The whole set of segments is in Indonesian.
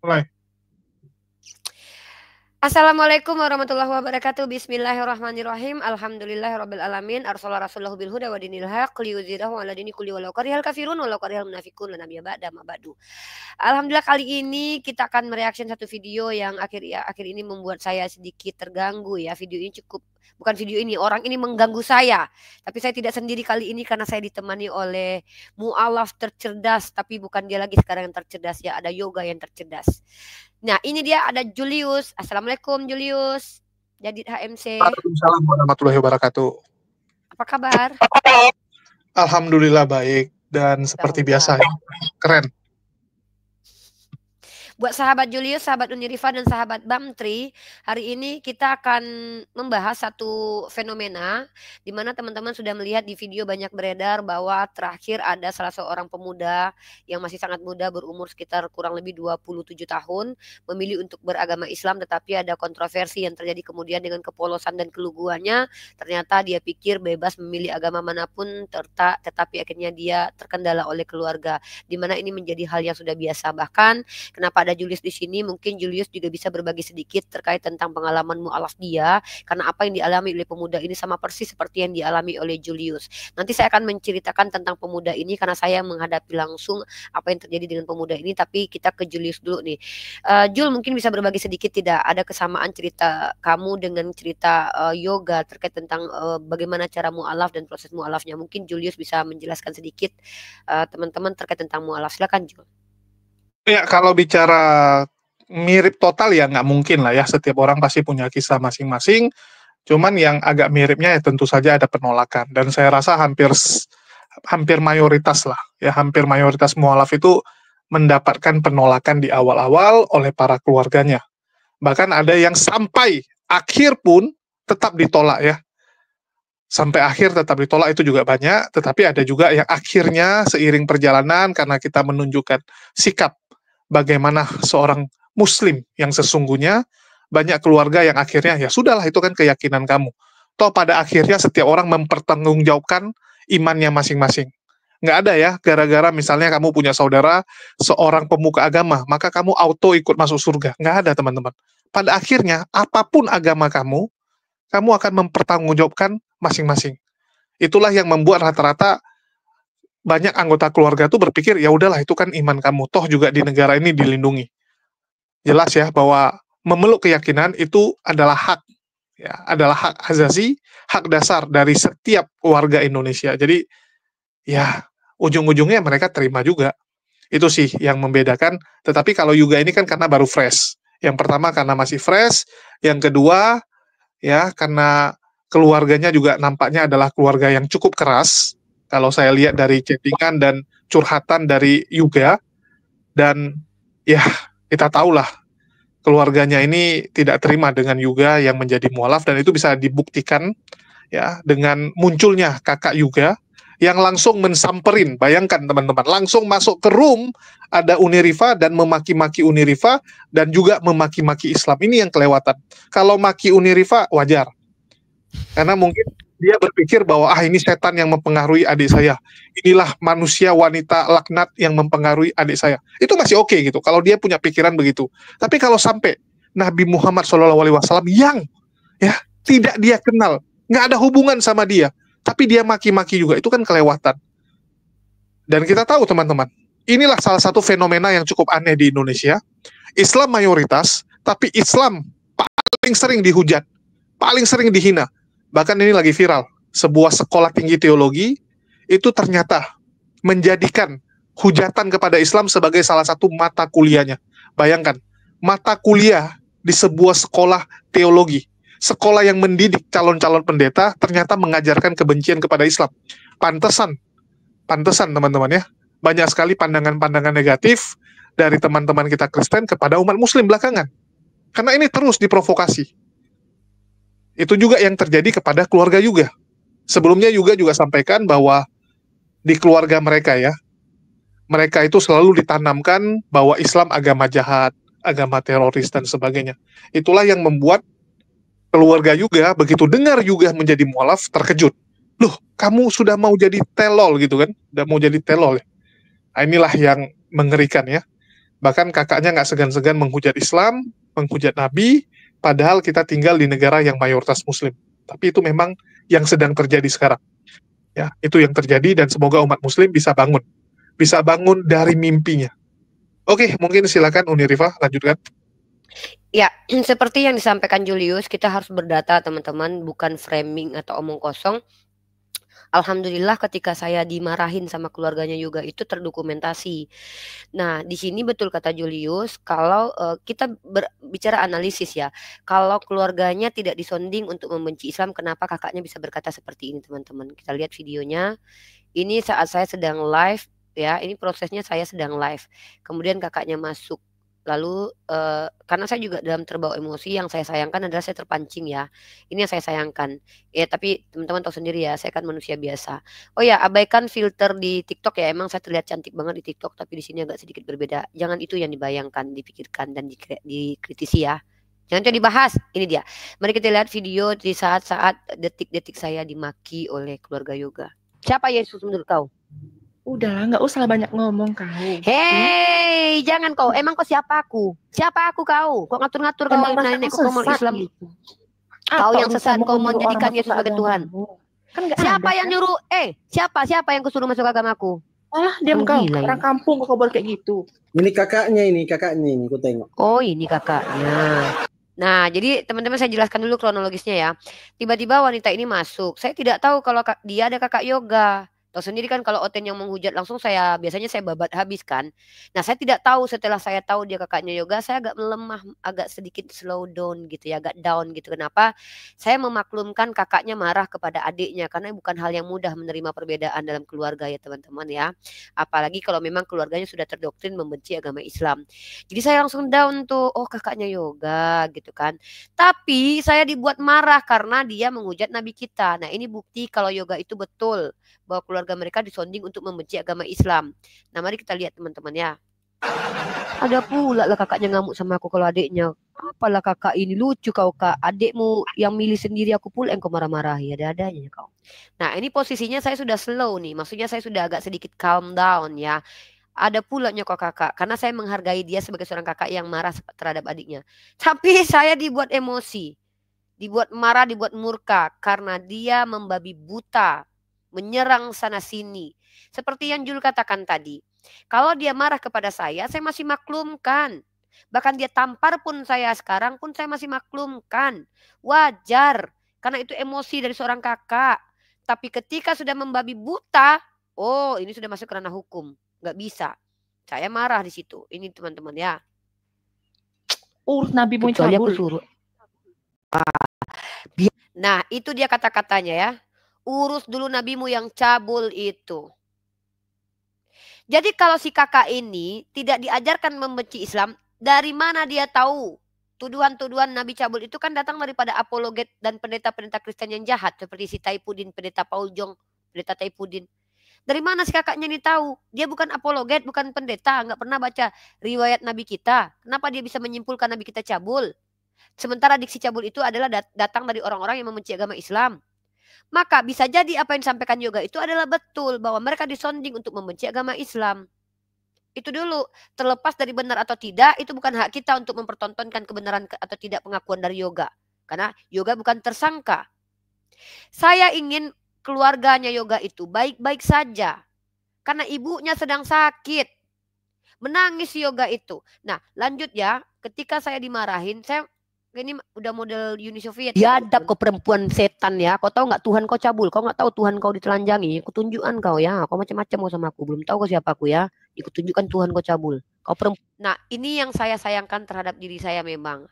Mulai. Assalamualaikum warahmatullahi wabarakatuh. Bismillahirrahmanirrahim. Alhamdulillahirabbil alamin. Arsala rasulahu bil huda wa dinil haq liyuzhirahu 'ala dini kulli walau karihal kafirun walau karihal munafiqun la nabiyya ba'da ma ba'du. Alhamdulillah kali ini kita akan mereaction satu video yang akhir ini membuat saya sedikit terganggu ya. Video ini cukup bukan video ini, orang ini mengganggu saya. Tapi saya tidak sendiri kali ini karena saya ditemani oleh mualaf tercerdas, tapi bukan dia lagi sekarang yang tercerdas ya, ada yoga yang tercerdas. Nah, ini dia ada Julius. Assalamualaikum Julius. Jadi HMC. Waalaikumsalam warahmatullahi wabarakatuh. Apa kabar? Alhamdulillah baik dan seperti biasa ya. Keren. Buat sahabat Julius, sahabat Unirifa, dan sahabat Bamtri, hari ini kita akan membahas satu fenomena di mana teman-teman sudah melihat di video banyak beredar bahwa terakhir ada salah seorang pemuda yang masih sangat muda, berumur sekitar kurang lebih 27 tahun, memilih untuk beragama Islam, tetapi ada kontroversi yang terjadi kemudian dengan kepolosan dan keluguannya. Ternyata dia pikir bebas memilih agama manapun, tetapi akhirnya dia terkendala oleh keluarga, di mana ini menjadi hal yang sudah biasa. Bahkan kenapa ada Julius di sini, mungkin Julius juga bisa berbagi sedikit terkait tentang pengalaman mualaf dia, karena apa yang dialami oleh pemuda ini sama persis seperti yang dialami oleh Julius. Nanti saya akan menceritakan tentang pemuda ini karena saya menghadapi langsung apa yang terjadi dengan pemuda ini, tapi kita ke Julius dulu nih. Jul, mungkin bisa berbagi sedikit tidak ada kesamaan cerita kamu dengan cerita yoga terkait tentang bagaimana cara mualaf dan proses mualafnya. Mungkin Julius bisa menjelaskan sedikit teman-teman terkait tentang mualaf. Silakan Jul. Ya, kalau bicara mirip total ya nggak mungkin lah ya. Setiap orang pasti punya kisah masing-masing. Cuman yang agak miripnya ya tentu saja ada penolakan. Dan saya rasa hampir mayoritas lah ya, hampir mayoritas mualaf itu mendapatkan penolakan di awal-awal oleh para keluarganya. Bahkan ada yang sampai akhir pun tetap ditolak ya. Sampai akhir tetap ditolak itu juga banyak, tetapi ada juga yang akhirnya seiring perjalanan karena kita menunjukkan sikap bagaimana seorang muslim yang sesungguhnya, banyak keluarga yang akhirnya ya sudahlah itu kan keyakinan kamu. Toh pada akhirnya setiap orang mempertanggungjawabkan imannya masing-masing. Nggak ada ya, gara-gara misalnya kamu punya saudara seorang pemuka agama, maka kamu auto ikut masuk surga. Nggak ada teman-teman. Pada akhirnya, apapun agama kamu akan mempertanggungjawabkan masing-masing. Itulah yang membuat rata-rata banyak anggota keluarga tuh berpikir ya udahlah itu kan iman kamu, toh juga di negara ini dilindungi. Jelas ya bahwa memeluk keyakinan itu adalah hak, ya, adalah hak asasi, hak dasar dari setiap warga Indonesia. Jadi ya ujung-ujungnya mereka terima juga. Itu sih yang membedakan. Tetapi kalau yoga ini kan karena baru fresh. Yang pertama karena masih fresh, yang kedua ya karena keluarganya juga nampaknya adalah keluarga yang cukup keras kalau saya lihat dari chattingan dan curhatan dari Yuga. Dan ya kita tahulah keluarganya ini tidak terima dengan Yuga yang menjadi mualaf, dan itu bisa dibuktikan ya dengan munculnya kakak Yuga yang langsung mensamperin. Bayangkan teman-teman, langsung masuk ke room ada Unirifa dan memaki-maki Unirifa dan juga memaki-maki Islam. Ini yang kelewatan. Kalau maki Unirifa wajar, karena mungkin dia berpikir bahwa ini setan yang mempengaruhi adik saya, inilah manusia wanita laknat yang mempengaruhi adik saya. Itu masih oke gitu kalau dia punya pikiran begitu. Tapi kalau sampai Nabi Muhammad SAW yang ya tidak dia kenal, nggak ada hubungan sama dia, tapi dia maki-maki juga, itu kan kelewatan. Dan kita tahu teman-teman, inilah salah satu fenomena yang cukup aneh di Indonesia. Islam mayoritas, tapi Islam paling sering dihujat, paling sering dihina. Bahkan ini lagi viral, sebuah sekolah tinggi teologi itu ternyata menjadikan hujatan kepada Islam sebagai salah satu mata kuliahnya. Bayangkan, mata kuliah di sebuah sekolah teologi, sekolah yang mendidik calon-calon pendeta, ternyata mengajarkan kebencian kepada Islam. Pantesan teman-teman ya, banyak sekali pandangan-pandangan negatif dari teman-teman kita Kristen kepada umat Muslim belakangan. Karena ini terus diprovokasi. Itu juga yang terjadi kepada keluarga Yuga. Sebelumnya Yuga juga sampaikan bahwa di keluarga mereka ya, mereka itu selalu ditanamkan bahwa Islam agama jahat, agama teroris dan sebagainya. Itulah yang membuat keluarga Yuga begitu dengar Yuga menjadi mualaf terkejut. Loh, kamu sudah mau jadi telol gitu kan? Udah mau jadi telol ya? Nah, inilah yang mengerikan ya. Bahkan kakaknya nggak segan-segan menghujat Islam, menghujat Nabi, padahal kita tinggal di negara yang mayoritas Muslim. Tapi itu memang yang sedang terjadi sekarang. Ya, itu yang terjadi dan semoga umat Muslim bisa bangun dari mimpinya. Oke, mungkin silakan Uni Rifa lanjutkan. Ya, seperti yang disampaikan Julius, kita harus berdata teman-teman, bukan framing atau omong kosong. Alhamdulillah ketika saya dimarahin sama keluarganya Yoga itu terdokumentasi. Nah, di sini betul kata Julius, kalau kita bicara analisis ya, kalau keluarganya tidak disonding untuk membenci Islam, kenapa kakaknya bisa berkata seperti ini teman-teman? Kita lihat videonya. Ini saat saya sedang live ya, ini prosesnya saya sedang live. Kemudian kakaknya masuk. Lalu karena saya juga dalam terbawa emosi, yang saya sayangkan adalah saya terpancing ya. Ini yang saya sayangkan. Ya tapi teman-teman tahu sendiri ya, saya kan manusia biasa. Oh ya, abaikan filter di TikTok ya. Emang saya terlihat cantik banget di TikTok, tapi di sini agak sedikit berbeda. Jangan itu yang dibayangkan, dipikirkan dan dikritisi ya. Jangan coba dibahas. Ini dia. Mari kita lihat video di saat-saat detik-detik saya dimaki oleh keluarga Yoga. Siapa Yesus menurut kau? Udahlah, nggak usah banyak ngomong kau. Hei, jangan kau. Emang kau siapa aku? Siapa aku kau? Kau ngatur-ngatur kau nenekku mau Islam. Gitu. Kau yang sesat, kau mau menjadikan Yesus sebagai Tuhan. Kan siapa yang nyuruh? Siapa yang kusuruh masuk agamaku? Alah, diam kau. Orang kampung kau boleh kayak gitu. Ini kakaknya ini, aku tengok. Oh, ini kakaknya. Nah, jadi teman-teman saya jelaskan dulu kronologisnya ya. Tiba-tiba wanita ini masuk. Saya tidak tahu kalau dia ada kakak Yoga. Tahu sendiri kan kalau Oten yang menghujat langsung biasanya saya babat habis kan. Nah, saya tidak tahu, setelah saya tahu dia kakaknya Yoga, saya agak melemah, agak sedikit slow down gitu ya, agak down gitu. Kenapa? Saya memaklumkan kakaknya marah kepada adiknya karena bukan hal yang mudah menerima perbedaan dalam keluarga ya teman-teman ya. Apalagi kalau memang keluarganya sudah terdoktrin membenci agama Islam. Jadi saya langsung down tuh, oh kakaknya Yoga gitu kan. Tapi saya dibuat marah karena dia menghujat Nabi kita. Nah, ini bukti kalau Yoga itu betul bahwa keluarga mereka disonding untuk membenci agama Islam. Nah, mari kita lihat teman-teman ya. Ada pula lah kakaknya ngamuk sama aku kalau adiknya. Apalah kakak ini, lucu kau kak. Adikmu yang milih sendiri, aku pula yang kau marah-marahi. Ada-adanya kau. Nah, ini posisinya saya sudah slow nih. Maksudnya saya sudah agak sedikit calm down ya. Ada pula nyokok kakak. Karena saya menghargai dia sebagai seorang kakak yang marah terhadap adiknya. Tapi saya dibuat emosi. Dibuat marah, dibuat murka. Karena dia membabi buta, menyerang sana sini. Seperti yang Jul katakan tadi. Kalau dia marah kepada saya masih maklumkan. Bahkan dia tampar pun saya sekarang pun saya masih maklumkan. Wajar. Karena itu emosi dari seorang kakak. Tapi ketika sudah membabi buta, oh ini sudah masuk ke ranah hukum. Nggak bisa. Saya marah di situ. Ini teman-teman ya. Nabi mau cabul. Nah itu dia kata-katanya ya. Urus dulu nabimu yang cabul itu. Jadi kalau si kakak ini tidak diajarkan membenci Islam, dari mana dia tahu? Tuduhan-tuduhan Nabi cabul itu kan datang daripada apologet dan pendeta-pendeta Kristen yang jahat. Seperti si Taipudin, pendeta Paul Jong, pendeta Taipudin. Dari mana si kakaknya ini tahu? Dia bukan apologet, bukan pendeta, nggak pernah baca riwayat Nabi kita. Kenapa dia bisa menyimpulkan Nabi kita cabul? Sementara diksi cabul itu adalah datang dari orang-orang yang membenci agama Islam. Maka bisa jadi apa yang disampaikan Yoga itu adalah betul, bahwa mereka disonding untuk membenci agama Islam. Itu dulu, terlepas dari benar atau tidak, itu bukan hak kita untuk mempertontonkan kebenaran atau tidak pengakuan dari Yoga. Karena Yoga bukan tersangka. Saya ingin keluarganya Yoga itu baik-baik saja. Karena ibunya sedang sakit. Menangis Yoga itu. Nah lanjut ya, ketika saya dimarahin, ini udah model Uni Soviet. Biadab kau perempuan setan ya. Kau tahu nggak Tuhan kau cabul? Kau nggak tahu Tuhan kau ditelanjangi? Aku tunjukkan kau ya. Kau macam-macam kau sama aku. Belum tahu kau siapa aku ya. Ikut tunjukkan Tuhan kau cabul. Kau perempuan. Nah ini yang saya sayangkan terhadap diri saya memang.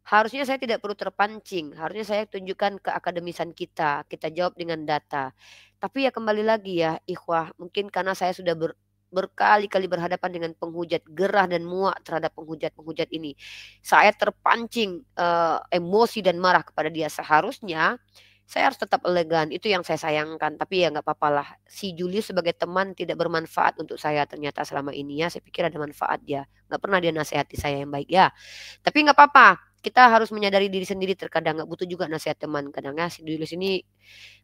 Harusnya saya tidak perlu terpancing. Harusnya saya tunjukkan ke akademisan kita. Kita jawab dengan data. Tapi ya kembali lagi ya ikhwah. Mungkin karena saya sudah berkali-kali berhadapan dengan penghujat, gerah dan muak terhadap penghujat ini. Saya terpancing emosi dan marah kepada dia. Seharusnya saya harus tetap elegan. Itu yang saya sayangkan. Tapi ya nggak apa-apa lah. Si Julius sebagai teman tidak bermanfaat untuk saya ternyata selama ini ya. Saya pikir ada manfaat dia. Nggak pernah dia nasihati saya yang baik ya. Tapi nggak apa-apa. Kita harus menyadari diri sendiri terkadang. Nggak butuh juga nasihat teman. Kadang ya si Julius ini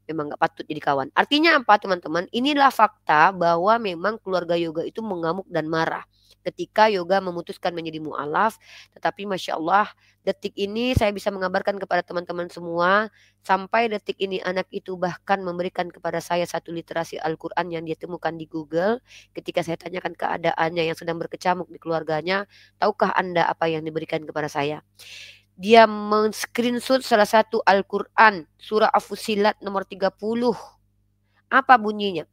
memang nggak patut jadi kawan. Artinya apa teman-teman? Inilah fakta bahwa memang keluarga Yoga itu mengamuk dan marah. ketika yoga memutuskan menjadi mu'alaf. Tetapi Masya Allah, detik ini saya bisa mengabarkan kepada teman-teman semua, sampai detik ini anak itu bahkan memberikan kepada saya satu literasi Al-Quran yang dia temukan di Google. Ketika saya tanyakan keadaannya yang sedang berkecamuk di keluarganya, tahukah Anda apa yang diberikan kepada saya? Dia men-screenshot salah satu Al-Quran, surah As-Fussilat nomor 30. Apa bunyinya?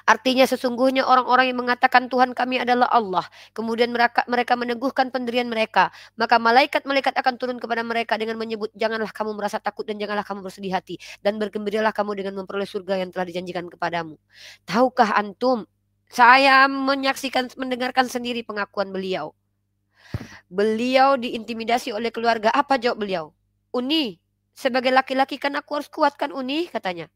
Artinya sesungguhnya orang-orang yang mengatakan Tuhan kami adalah Allah, kemudian mereka meneguhkan pendirian mereka, maka malaikat-malaikat akan turun kepada mereka dengan menyebut, janganlah kamu merasa takut dan janganlah kamu bersedih hati, dan bergembiralah kamu dengan memperoleh surga yang telah dijanjikan kepadamu. Tahukah antum, saya mendengarkan sendiri pengakuan beliau. Beliau diintimidasi oleh keluarga. Apa jawab beliau? Uni, sebagai laki-laki kan aku harus kuatkan Uni, katanya.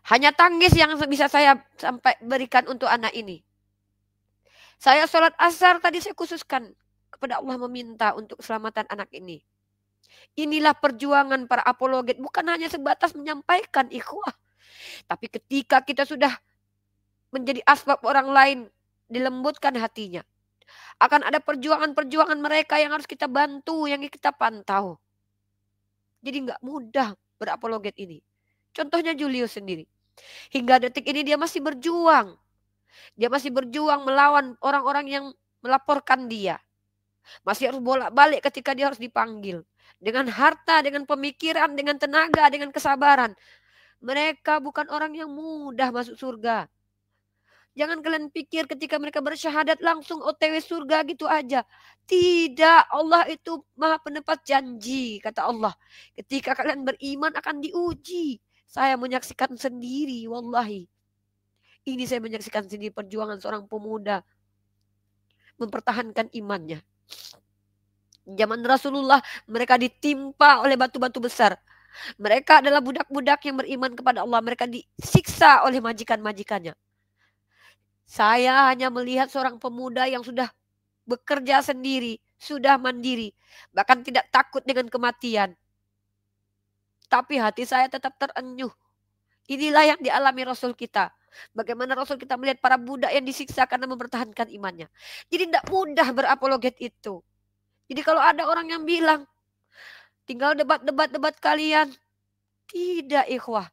Hanya tangis yang bisa saya sampai berikan untuk anak ini. Saya sholat asar tadi saya khususkan kepada Allah meminta untuk keselamatan anak ini. Inilah perjuangan para apologet. Bukan hanya sebatas menyampaikan ikhwah. Tapi ketika kita sudah menjadi asbab orang lain, dilembutkan hatinya. Akan ada perjuangan-perjuangan mereka yang harus kita bantu, yang kita pantau. Jadi nggak mudah berapologet ini. Contohnya Julius sendiri. Hingga detik ini dia masih berjuang. Dia masih berjuang melawan orang-orang yang melaporkan dia. Masih harus bolak-balik ketika dia harus dipanggil. Dengan harta, dengan pemikiran, dengan tenaga, dengan kesabaran. Mereka bukan orang yang mudah masuk surga. Jangan kalian pikir ketika mereka bersyahadat langsung OTW surga gitu aja. Tidak, Allah itu maha penepat janji, kata Allah. Ketika kalian beriman akan diuji. Saya menyaksikan sendiri, wallahi. Ini saya menyaksikan sendiri perjuangan seorang pemuda mempertahankan imannya. Zaman Rasulullah mereka ditimpa oleh batu-batu besar. Mereka adalah budak-budak yang beriman kepada Allah. Mereka disiksa oleh majikan-majikannya. Saya hanya melihat seorang pemuda yang sudah bekerja sendiri, sudah mandiri, bahkan tidak takut dengan kematian. Tapi hati saya tetap terenyuh. Inilah yang dialami Rasul kita. Bagaimana Rasul kita melihat para budak yang disiksa karena mempertahankan imannya. Jadi tidak mudah berapologet itu. Jadi kalau ada orang yang bilang, tinggal debat kalian. Tidak, ikhwah.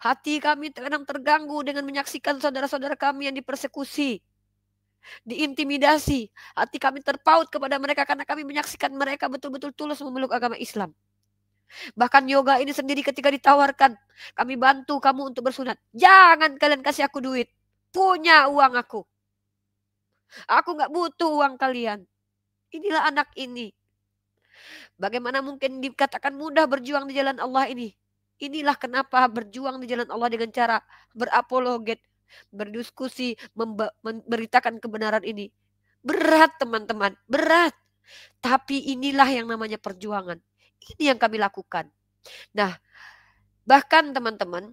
Hati kami kadang terganggu dengan menyaksikan saudara-saudara kami yang dipersekusi, diintimidasi. Hati kami terpaut kepada mereka karena kami menyaksikan mereka betul-betul tulus memeluk agama Islam. Bahkan yoga ini sendiri ketika ditawarkan, kami bantu kamu untuk bersunat. Jangan kalian kasih aku duit. Punya uang aku. Aku gak butuh uang kalian. Inilah anak ini. Bagaimana mungkin dikatakan mudah berjuang di jalan Allah ini? Inilah kenapa berjuang di jalan Allah dengan cara berapologet, berdiskusi, memberitakan kebenaran ini. Berat teman-teman, berat. Tapi inilah yang namanya perjuangan. Ini yang kami lakukan. Nah, bahkan teman-teman,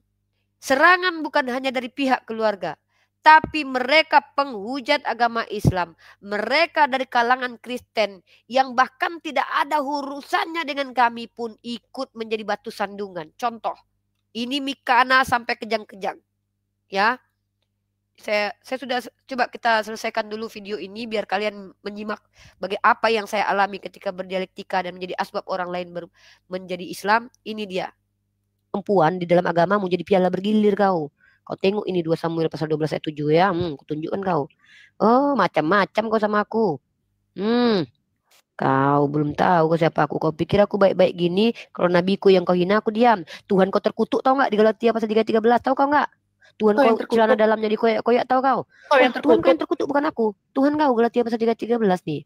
serangan bukan hanya dari pihak keluarga, tapi mereka penghujat agama Islam. Mereka dari kalangan Kristen yang bahkan tidak ada urusannya dengan kami pun ikut menjadi batu sandungan. Contoh, ini Mikana sampai kejang-kejang. Ya, saya sudah coba kita selesaikan dulu video ini biar kalian menyimak apa yang saya alami ketika berdialektika dan menjadi asbab orang lain menjadi Islam. Ini dia. Perempuan di dalam agama mau jadi piala bergilir kau. Kau tengok ini 2 Samuel pasal 12 ayat 7 ya. Aku tunjukkan kau. Oh, macam-macam kau sama aku. Kau belum tahu kau siapa aku. Kau pikir aku baik-baik gini. Kalau nabiku yang kau hina aku diam. Tuhan kau terkutuk tahu nggak di Galatia pasal 3:13 tahu kau nggak? Tuhan kau celana dalamnya dikoyak-koyak tahu kau? Tuhan kau yang terkutuk bukan aku. Tuhan kau Galatia pasal 3:13 nih.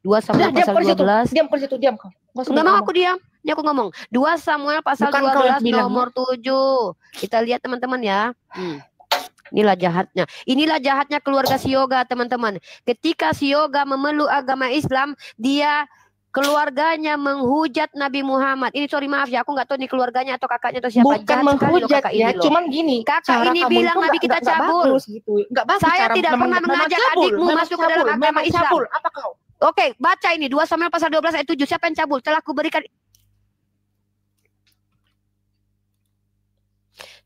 2 Samuel pasal 12. Diam kau situ, diam kau. Enggak mau aku diam. Ini aku ngomong. 2 Samuel pasal 12 nomor 7. Kita lihat teman-teman ya. Inilah jahatnya. Inilah jahatnya keluarga si Yoga teman-teman. Ketika si Yoga memeluk agama Islam, dia keluarganya menghujat Nabi Muhammad. Ini sorry maaf ya, aku nggak tahu nih keluarganya atau kakaknya atau siapa. Bukan menghujat ya, cuman gini. Kakak ini bilang Nabi kita cabul. Gitu. Saya tidak pernah mengajak adikmu masuk ke dalam agama Islam. Apa kau? Oke, baca ini 2 Samuel pasal 12 ayat 7. Siapa yang cabul? Telah kuberikan.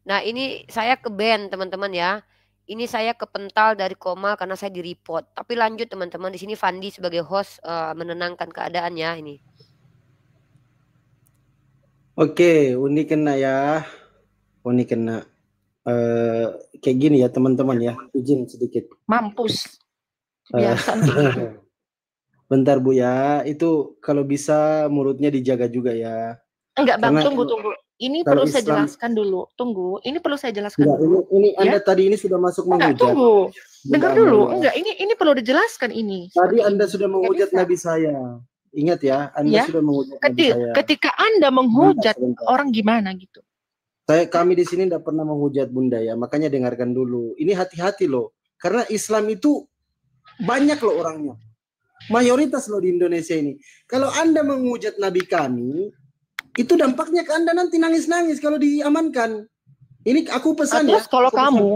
Nah ini saya ke band teman-teman ya. Ini saya kepental dari Komal karena saya di-report. Tapi lanjut teman-teman, di sini Fandi sebagai host menenangkan keadaannya ini. Oke, Uni kena ya. Uni kena. Kayak gini ya teman-teman ya. Izin sedikit. Mampus. Biasa nih. Bentar Bu ya. Itu kalau bisa mulutnya dijaga juga ya. Enggak Bang, Karena tunggu. Ini kalau perlu saya Islam- jelaskan dulu. Tunggu, ini perlu saya jelaskan Enggak, dulu. ini Ya? Anda tadi ini sudah masuk Enggak, menghujat. tunggu. Dengar Bunda dulu. Amoy. Enggak, ini perlu dijelaskan ini. Tadi Seperti Anda ini. sudah Nggak menghujat bisa. Nabi saya. Ingat ya, Anda Ya. sudah menghujat Nabi saya. Ketika Anda menghujat Sebentar. orang gimana gitu. Kami di sini tidak pernah menghujat Bunda ya, makanya dengarkan dulu. Ini hati-hati loh, karena Islam itu banyak loh orangnya. Mayoritas loh di Indonesia ini. Kalau Anda menghujat Nabi kami, itu dampaknya ke Anda nanti nangis-nangis kalau diamankan. Ini aku pesan Terus ya. kalau aku pesan. kamu,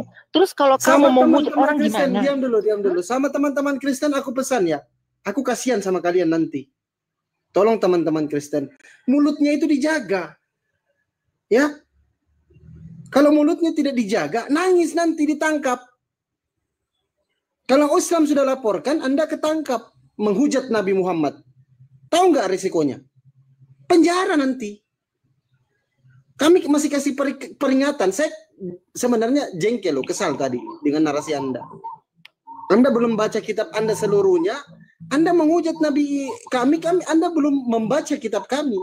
Sama menghujat teman-teman orang Kristen, gimana? diam dulu. Sama teman-teman Kristen aku pesan ya. Aku kasihan sama kalian nanti. Tolong teman-teman Kristen, mulutnya itu dijaga. Ya. Kalau mulutnya tidak dijaga, nangis nanti ditangkap. Kalau Islam sudah laporkan, Anda ketangkap menghujat Nabi Muhammad. Tahu nggak risikonya? Penjara nanti. Kami masih kasih peringatan. Saya sebenarnya jengkel loh, kesal tadi dengan narasi Anda. Anda belum baca kitab Anda seluruhnya. Anda menghujat Nabi kami, Anda belum membaca kitab kami.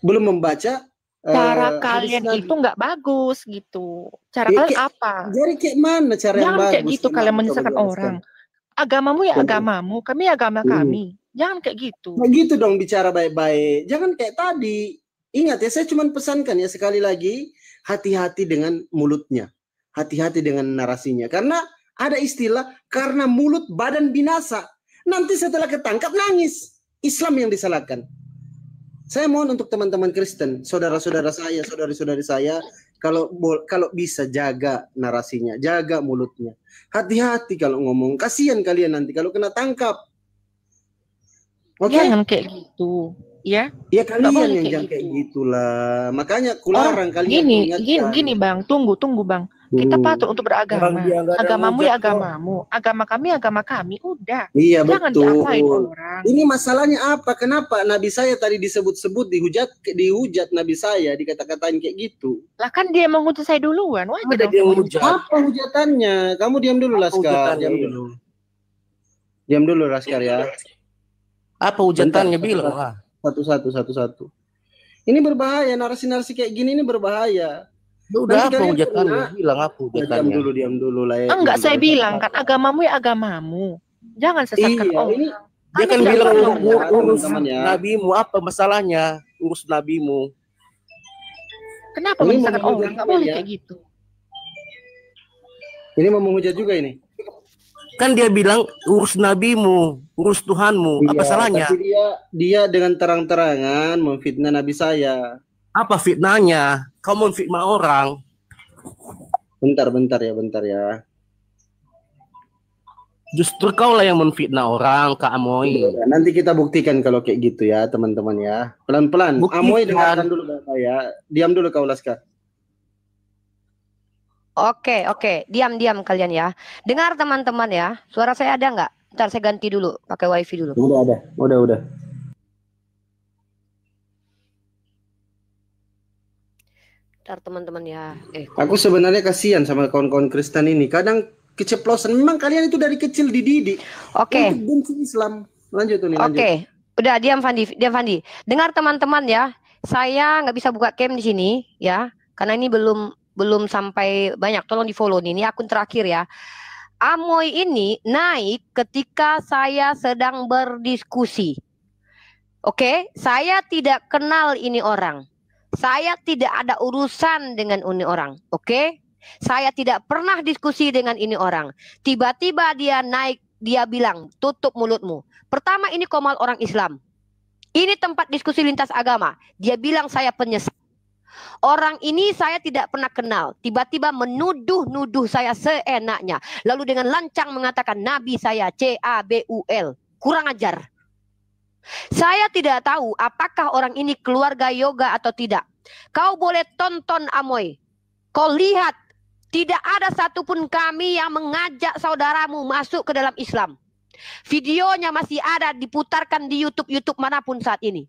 Belum membaca Cara hadis kalian Nabi. itu nggak bagus gitu. Cara Ya, kalian apa? Jadi kayak mana cara yang Jangan kayak bagus? gitu kalian Gimana? menyesatkan Coba orang. jelaskan. Agamamu ya Coba. agamamu, kami agama kami. Jangan kayak gitu. Nah gitu dong bicara baik-baik. Jangan kayak tadi. Ingat ya, saya cuma pesankan ya sekali lagi, hati-hati dengan mulutnya. Hati-hati dengan narasinya. Karena ada istilah, karena mulut badan binasa. Nanti setelah ketangkap nangis. Islam yang disalahkan. Saya mohon untuk teman-teman Kristen, saudara-saudara saya, saudari-saudari saya, kalau bisa jaga narasinya, jaga mulutnya. Hati-hati kalau ngomong, kasihan kalian nanti kalau kena tangkap. Oke? Jangan kayak gitu, ya. Ya Nggak kalian boleh yang kayak jangan kayak gitu. gitulah. Makanya kularang kalian Gini Bang, tunggu Bang. Kita patut untuk beragama. Orang dia nggak ada Agamamu hujat ya kok. agamamu, agama kami, udah. Iya Jangan betul. diapain orang. Ini masalahnya apa? Kenapa Nabi saya tadi disebut-sebut dihujat Nabi saya, dikata-katain kayak gitu? Lah kan dia menghujat saya duluan, wajar Ada dong dia saya menghujat. Apa hujatannya? Kamu diam dulu Laskar, hujatannya, diam iya. dulu. Diam dulu Laskar ya. Apa hujatannya Bentar, bilang? Satu-satu. Ini berbahaya, narasi-narasi kayak gini ini berbahaya. Udah Nanti apa kalian hujatannya? kena. Bilang apa hujatannya? Diam dulu lah ya. Enggak, saya bilang kan agamamu ya agamamu. Jangan sesatkan Iya, orang. ini Dia kan Anda bilang jangan ya, urus teman-teman ya. nabimu, apa masalahnya? Urus nabimu. Kenapa Ini menyesatkan mau orang? Nggak menghujat boleh ya. kayak gitu. Ini mau menghujat juga ini. Kan dia bilang urus nabimu, urus Tuhanmu. Apa Iya, salahnya? tapi dia dengan terang-terangan memfitnah Nabi saya. Apa fitnahnya? Kau memfitnah orang. Bentar ya. Justru kaulah yang memfitnah orang, Kak Amoy. Ya, nanti kita buktikan kalau kayak gitu ya, teman-teman ya. Pelan-pelan. Buktikan. Amoy dengarkan dulu Bapak ya. Diam dulu kau Laskar. Oke, diam kalian ya. Dengar teman-teman ya, suara saya ada nggak? Ntar saya ganti dulu, pakai wifi dulu. Udah ada. Udah. Ntar teman-teman ya. Aku sebenarnya kasihan sama kawan-kawan Kristen ini. Kadang keceplosan. Memang kalian itu dari kecil dididik Oke. untuk benci Islam. Lanjut tuh nih, lanjut. Oke, udah diam Fandi. Dengar teman-teman ya, saya nggak bisa buka cam di sini ya, karena ini belum sampai banyak. Tolong di follow nih, ini akun terakhir ya. Amoy ini naik ketika saya sedang berdiskusi. Oke, saya tidak kenal ini orang. Saya tidak ada urusan dengan ini orang. Oke, saya tidak pernah diskusi dengan ini orang. Tiba-tiba dia naik, dia bilang, tutup mulutmu. Pertama, ini Komal orang Islam. Ini tempat diskusi lintas agama. Dia bilang saya penyesat. Orang ini saya tidak pernah kenal. Tiba-tiba menuduh saya seenaknya. Lalu dengan lancang mengatakan Nabi saya CABUL. Kurang ajar. Saya tidak tahu apakah orang ini keluarga yoga atau tidak. Kau boleh tonton Amoy. Kau lihat Tidak ada satupun kami yang mengajak saudaramu masuk ke dalam Islam. Videonya masih ada diputarkan di YouTube manapun saat ini.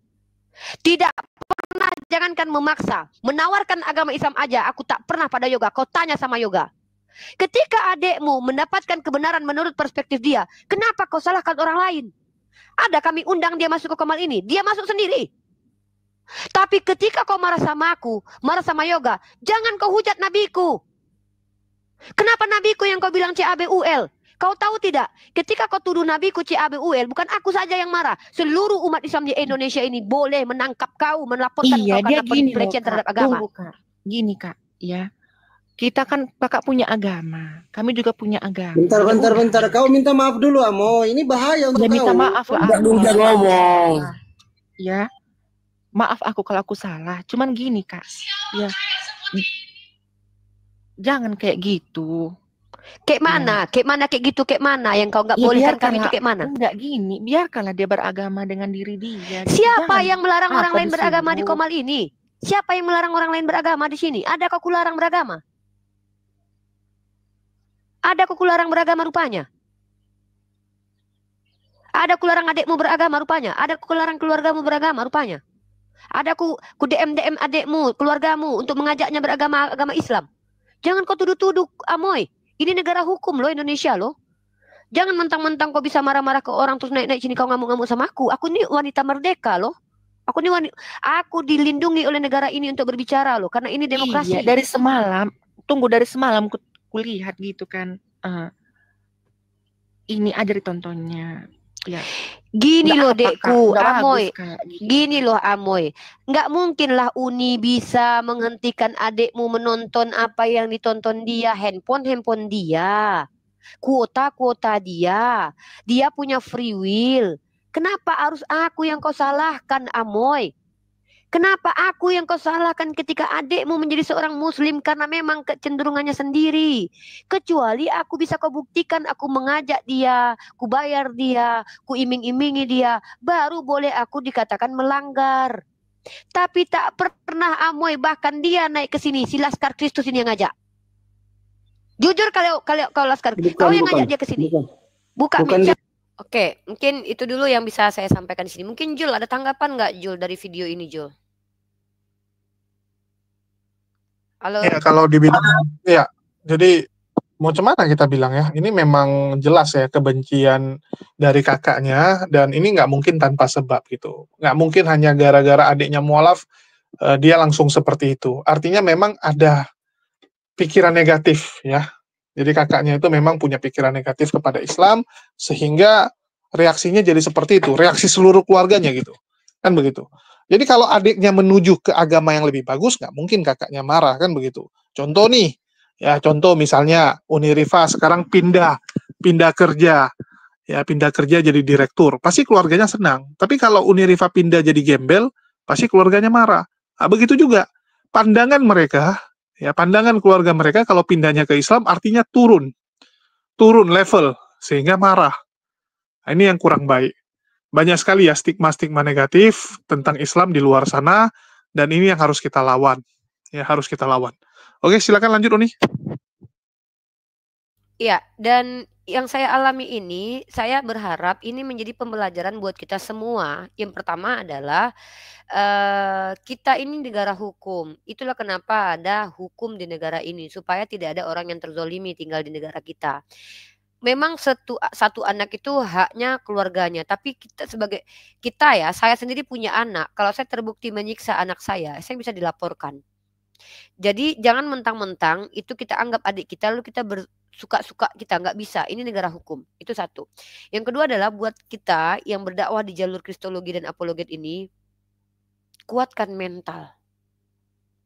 Tidak pernah, jangankan memaksa, menawarkan agama Islam aja aku tak pernah pada Yoga. Kau tanya sama Yoga. Ketika adekmu mendapatkan kebenaran menurut perspektif dia, kenapa kau salahkan orang lain? Ada kami undang dia masuk ke Komal ini, dia masuk sendiri. Tapi ketika kau marah sama aku, marah sama Yoga, jangan kau hujat nabiku. Kenapa nabiku yang kau bilang CABUL? Kau tahu tidak, ketika kau tuduh nabiku CABUL, bukan aku saja yang marah. Seluruh umat Islam di Indonesia ini boleh menangkap kau, melaporkan Iya, kau dia karena gini loh, pelecehan Kak. terhadap agama. Tunggu, Kak. Gini, Kak, ya. Kita kan kakak punya agama, kami juga punya agama. Bentar. Kau minta maaf dulu, Amo. Ini bahaya untuk Ya kau. minta maaf lah. Udah udah ngomong. Ya, maaf aku kalau aku salah. Cuman gini, Kak. Ya, jangan kayak gitu. Kayak mana? Kayak mana kayak gitu? Kayak mana yang kau nggak bolehkan kami itu kayak mana? Enggak gini, biarkanlah dia beragama dengan diri dia. Gitu. Siapa yang melarang orang lain disebut beragama di Komal ini? Siapa yang melarang orang lain beragama di sini? Ada kau kularang beragama? Ada kau kularang beragama rupanya? Ada kularang adekmu beragama rupanya? Ada kularang keluargamu beragama rupanya? Ada ku DM adekmu, keluargamu untuk mengajaknya beragama agama Islam. Jangan kau tuduh-tuduh, Amoy. Ini negara hukum loh, Indonesia loh. Jangan mentang-mentang kau bisa marah-marah ke orang terus naik-naik sini kau ngamuk-ngamuk sama aku. Aku ini wanita merdeka loh. Aku dilindungi oleh negara ini untuk berbicara loh, karena ini demokrasi. Iya, dari semalam kulihat gitu kan. Ini aja ditontonnya. Ya. Gini loh dekku, Amoy. Gitu. Gini loh Amoy. Nggak mungkin lah Uni bisa menghentikan adekmu menonton apa yang ditonton dia, handphone dia, kuota dia. Dia punya free will. Kenapa harus aku yang kau salahkan, Amoy? Kenapa aku yang kau salahkan ketika adekmu menjadi seorang muslim karena memang kecenderungannya sendiri? Kecuali aku bisa kau buktikan, aku mengajak dia, ku bayar dia, ku iming-imingi dia, baru boleh aku dikatakan melanggar. Tapi tak pernah Amoy, bahkan dia naik ke sini, si Laskar Kristus ini yang ngajak. Jujur kalau kau Laskar, kau yang ngajak dia ke sini. Bukan dia. Oke, mungkin itu dulu yang bisa saya sampaikan di sini. Mungkin Jul ada tanggapan nggak Jul dari video ini Jul? Halo. Ya kalau dibilang ya, jadi mau cemana kita bilang ya, ini memang jelas ya kebencian dari kakaknya dan ini nggak mungkin tanpa sebab gitu. Nggak mungkin hanya gara-gara adiknya mualaf dia langsung seperti itu. Artinya memang ada pikiran negatif ya. Jadi kakaknya itu memang punya pikiran negatif kepada Islam sehingga reaksinya jadi seperti itu, reaksi seluruh keluarganya gitu. Kan begitu. Jadi kalau adiknya menuju ke agama yang lebih bagus, nggak mungkin kakaknya marah, kan begitu. Contoh nih, ya contoh misalnya Uniriva sekarang pindah kerja, ya pindah kerja jadi direktur, pasti keluarganya senang. Tapi kalau Uniriva pindah jadi gembel, pasti keluarganya marah. Nah, begitu juga pandangan mereka, ya pandangan keluarga mereka kalau pindahnya ke Islam artinya turun level sehingga marah. Nah, ini yang kurang baik. Banyak sekali ya stigma-stigma negatif tentang Islam di luar sana dan ini yang harus kita lawan. Ya, harus kita lawan. Oke, silakan lanjut Uni. Iya, dan yang saya alami ini, saya berharap ini menjadi pembelajaran buat kita semua. Yang pertama adalah kita ini negara hukum. Itulah kenapa ada hukum di negara ini, supaya tidak ada orang yang terzolimi tinggal di negara kita. Memang satu anak itu haknya keluarganya, tapi saya sendiri punya anak. Kalau saya terbukti menyiksa anak saya bisa dilaporkan. Jadi jangan mentang-mentang itu kita anggap adik kita lalu kita suka-suka, kita nggak bisa. Ini negara hukum. Itu satu. Yang kedua adalah buat kita yang berdakwah di jalur kristologi dan apologet ini, kuatkan mental.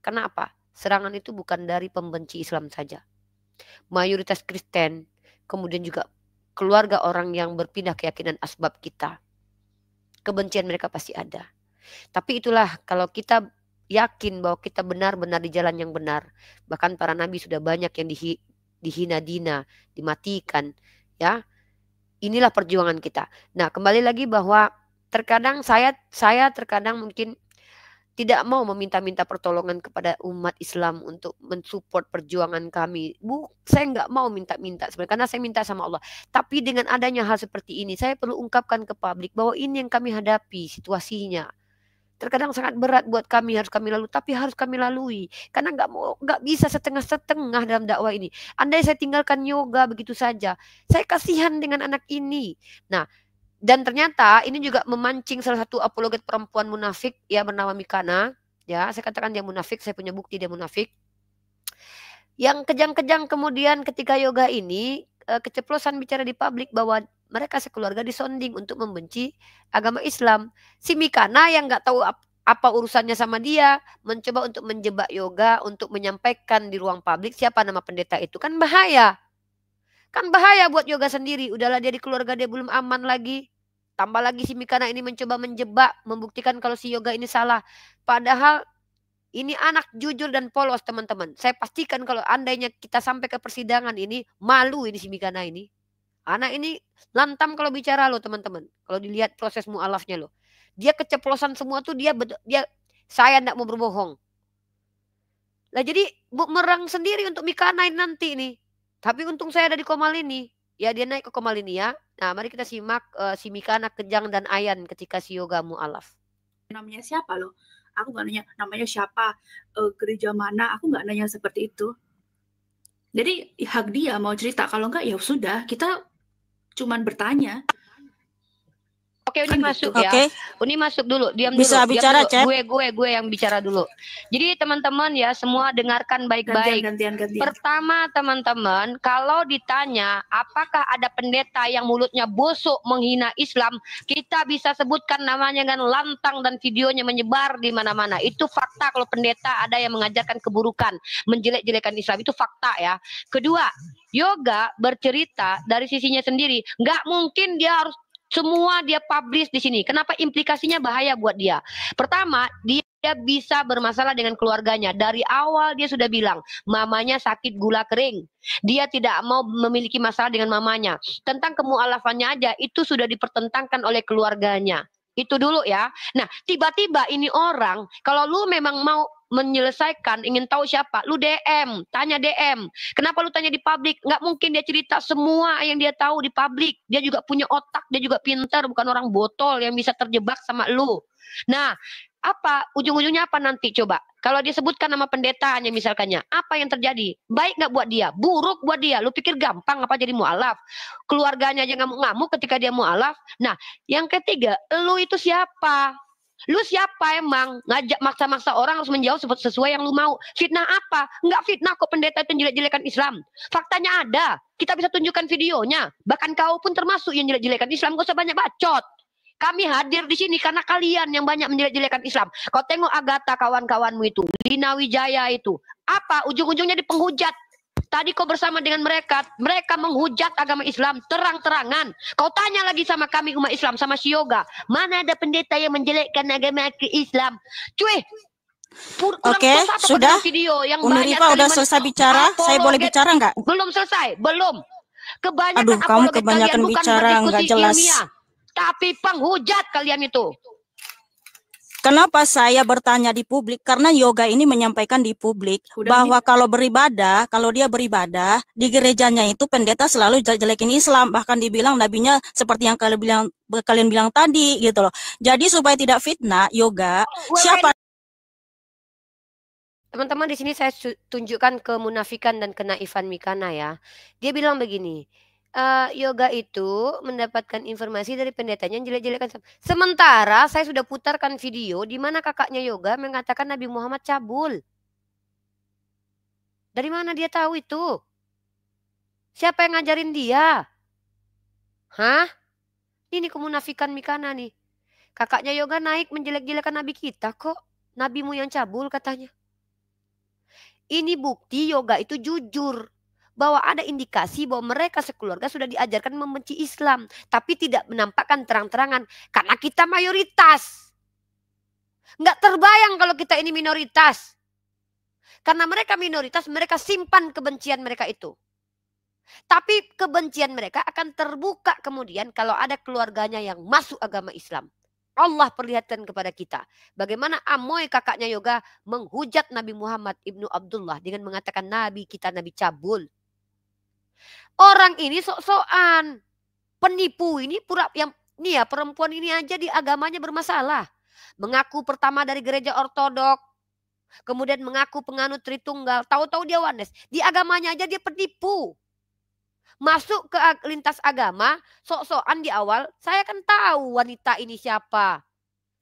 Kenapa? Serangan itu bukan dari pembenci Islam saja. Mayoritas Kristen, kemudian juga keluarga orang yang berpindah keyakinan asbab kita. Kebencian mereka pasti ada. Tapi itulah kalau kita yakin bahwa kita benar-benar di jalan yang benar. Bahkan para nabi sudah banyak yang dihina-dina, dimatikan, ya. Inilah perjuangan kita. Nah, kembali lagi bahwa terkadang saya terkadang mungkin tidak mau meminta-minta pertolongan kepada umat Islam untuk mensupport perjuangan kami. Saya nggak mau minta-minta sebenarnya karena saya minta sama Allah. Tapi dengan adanya hal seperti ini, saya perlu ungkapkan ke publik bahwa ini yang kami hadapi situasinya. Terkadang sangat berat buat kami, harus kami lalui, tapi harus kami lalui. Karena nggak bisa setengah-setengah dalam dakwah ini. Andai saya tinggalkan yoga begitu saja, saya kasihan dengan anak ini. Nah, dan ternyata ini juga memancing salah satu apologet perempuan munafik ya bernama Mikana. Ya, saya katakan dia munafik, saya punya bukti dia munafik. Yang kejang-kejang kemudian ketika yoga ini keceplosan bicara di publik bahwa mereka sekeluarga disonding untuk membenci agama Islam. Si Mikana yang nggak tahu apa urusannya sama dia mencoba untuk menjebak yoga untuk menyampaikan di ruang publik siapa nama pendeta itu, kan bahaya. Kan bahaya buat yoga sendiri. Udahlah dia di keluarga dia belum aman lagi. Tambah lagi si Mikana ini mencoba menjebak, membuktikan kalau si yoga ini salah. Padahal ini anak jujur dan polos teman-teman. Saya pastikan kalau andainya kita sampai ke persidangan ini, malu ini si Mikana ini. Anak ini lantam kalau bicara loh teman-teman. Kalau dilihat proses mu'alafnya loh. Dia keceplosan semua tuh dia saya tidak mau berbohong. Nah jadi merang sendiri untuk Mikana nanti nih. Tapi untung saya ada di Komal ini. Ya dia naik ke Komal ini ya. Nah mari kita simak si Mikana, Kejang dan Ayan ketika si yoga mu'alaf. Namanya siapa loh? Aku nggak nanya namanya siapa, gereja mana, aku nggak nanya seperti itu. Jadi hak dia mau cerita, kalau nggak ya sudah, kita cuman bertanya. Oke, Uni masuk ya. Uni masuk dulu, diam Bisa dulu. bicara, diam dulu. Gue yang bicara dulu. Jadi teman-teman ya semua dengarkan baik-baik. Gantian. Pertama teman-teman, kalau ditanya apakah ada pendeta yang mulutnya busuk menghina Islam, kita bisa sebutkan namanya dengan lantang dan videonya menyebar di mana-mana. Itu fakta kalau pendeta ada yang mengajarkan keburukan, menjelek-jelekan Islam, itu fakta ya. Kedua, yoga bercerita dari sisinya sendiri. Nggak mungkin dia harus semua dia publish di sini. Kenapa? Implikasinya bahaya buat dia. Pertama, dia bisa bermasalah dengan keluarganya. Dari awal dia sudah bilang, mamanya sakit gula kering. Dia tidak mau memiliki masalah dengan mamanya. Tentang kemu'alafannya aja, itu sudah dipertentangkan oleh keluarganya. Itu dulu ya. Nah, tiba-tiba ini orang, kalau lu memang mau menyelesaikan, ingin tahu siapa, lu DM, tanya DM. Kenapa lu tanya di publik? Nggak mungkin dia cerita semua yang dia tahu di publik. Dia juga punya otak, dia juga pintar, bukan orang botol yang bisa terjebak sama lu. Nah, apa ujung-ujungnya apa nanti coba? Kalau dia sebutkan nama pendetanya misalkannya, apa yang terjadi? Baik nggak buat dia? Buruk buat dia. Lu pikir gampang apa jadi mu'alaf? Keluarganya aja ngamuk-ngamuk ketika dia mu'alaf. Nah, yang ketiga, lu itu siapa? Lu siapa emang? Ngajak maksa-maksa orang harus menjawab sesuai yang lu mau. Fitnah apa? Enggak fitnah kok pendeta itu jelek-jelekan Islam. Faktanya ada. Kita bisa tunjukkan videonya. Bahkan kau pun termasuk yang jelek-jelekan Islam. Gak usah banyak bacot. Kami hadir di sini karena kalian yang banyak menjelek-jelekan Islam. Kau tengok Agatha kawan-kawanmu itu. Lina Wijaya itu. Apa? Ujung-ujungnya di penghujat. Tadi kau bersama dengan mereka menghujat agama Islam terang-terangan. Kau tanya lagi sama kami umat Islam, sama si yoga, mana ada pendeta yang menjelekkan agama Islam? Cuy, Oke, sudah. Video yang Uni Rifa udah selesai bicara. Saya boleh bicara nggak? Belum selesai, belum. Kebanyakan Aduh, kamu kebanyakan bicara nggak jelas. Ilmiah, tapi penghujat kalian itu. Kenapa saya bertanya di publik? Karena yoga ini menyampaikan di publik bahwa kalau beribadah, kalau dia beribadah di gerejanya itu pendeta selalu jelekin Islam, bahkan dibilang nabinya seperti yang kalian bilang tadi gitu loh. Jadi supaya tidak fitnah yoga, siapa? Teman-teman di sini saya tunjukkan kemunafikan dan kenaifan Mikana ya. Dia bilang begini. Yoga itu mendapatkan informasi dari pendetanya yang jelek-jelekan. Sementara saya sudah putarkan video di mana kakaknya Yoga mengatakan Nabi Muhammad cabul. Dari mana dia tahu itu? Siapa yang ngajarin dia? Hah? Ini kemunafikan Mikana nih. Kakaknya Yoga naik menjelek-jelekan Nabi kita kok. Nabimu yang cabul katanya. Ini bukti Yoga itu jujur. Bahwa ada indikasi bahwa mereka sekeluarga sudah diajarkan membenci Islam. Tapi tidak menampakkan terang-terangan. Karena kita mayoritas. Nggak terbayang kalau kita ini minoritas. Karena mereka minoritas, mereka simpan kebencian mereka itu. Tapi kebencian mereka akan terbuka kemudian kalau ada keluarganya yang masuk agama Islam. Allah perlihatkan kepada kita bagaimana Amoy kakaknya Yoga menghujat Nabi Muhammad ibnu Abdullah dengan mengatakan Nabi kita Nabi cabul. Orang ini sok-sokan penipu ini pura yang nih ya perempuan ini aja di agamanya bermasalah. Mengaku pertama dari gereja ortodok, kemudian mengaku penganut Tritunggal, tahu-tahu dia Oneness. Di agamanya aja dia penipu. Masuk ke lintas agama, sok-sokan di awal, saya kan tahu wanita ini siapa.